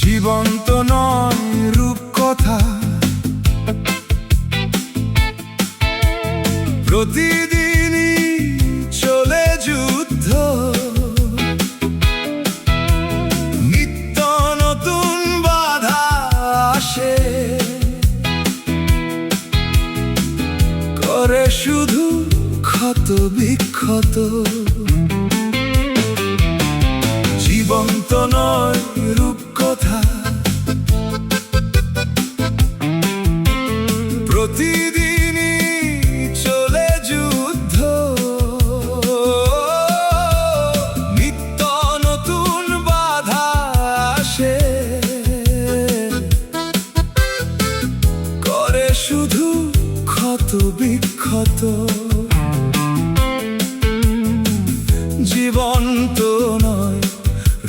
জীবন্ত নয় রূপকথা, প্রতিদিনই চলে যুদ্ধ, নিত্য নতুন বাধা আসে, করে শুধু ক্ষত বিক্ষত। জীবন্ত নয় রূপকথা, প্রতিদিনই চলে যুদ্ধ, নিত্য নতুন বাধা আসে, করে শুধু ক্ষত বিক্ষত। জীবন্ত নয়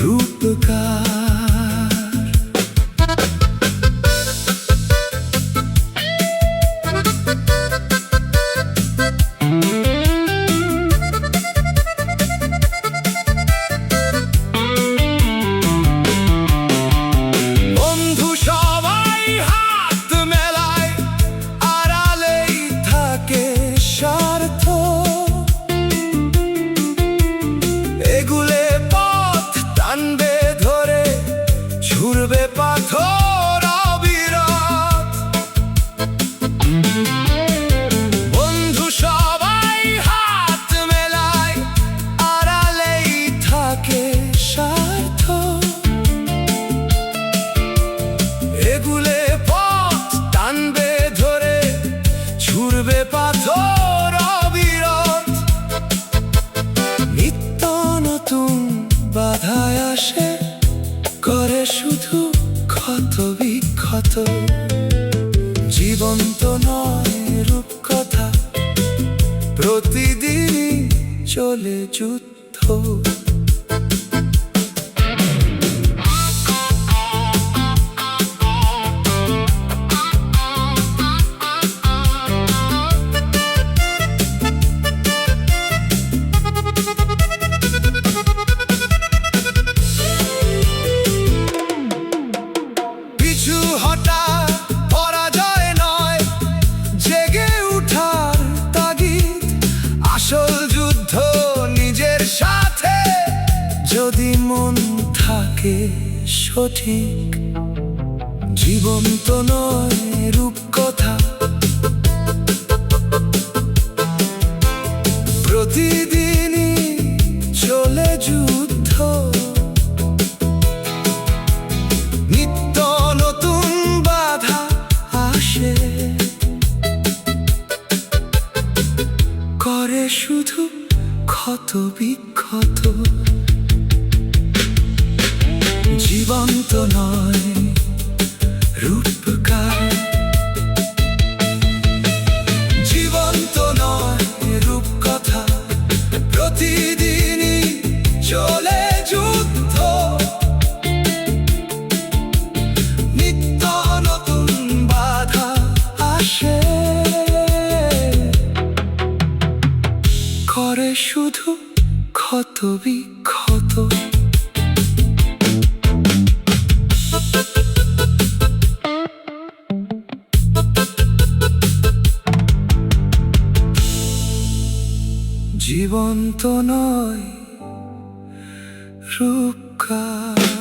রূপকার, বন্ধু সবাই হাত মেলায়, আড়ালেই থাকে স্বার্থ, এগুলে পথ টানবে ধরে, ছুড়বে পাথর অবিরত। বন্ধু সবাই হাত মেলায়, আড়ালেই থাকে স্বার্থ, এগুলে পথ টানবে ধরে, ছুড়বে পাথর অবিরত। নিত্য নতুন বাধায় আসে, করে শুধু ক্ষত বিক্ষত। জীবন্ত নয় রূপকথা, প্রতিদিনই চলে যুদ্ধ। পিছু হটা পরাজয় নয়, জেগে উঠার তাগিদ, আসল যুদ্ধ নিজের সাথে, যদি মন থাকে সঠিক। জীবন্ত নয় রূপকথা, প্রতিদিনই চলে যুদ্ধ, নিত্য নতুন বাধা আসে, করে শুধু ক্ষত বিক্ষত। জীবন্ত নয় রূপকার, জীবন্ত নয় রূপকথা, প্রতিদিনই চলে যুদ্ধ, নিত্য নতুন বাধা আসে, করে শুধু ক্ষত বিক্ষত। জীবন্ত নয় রূপকার।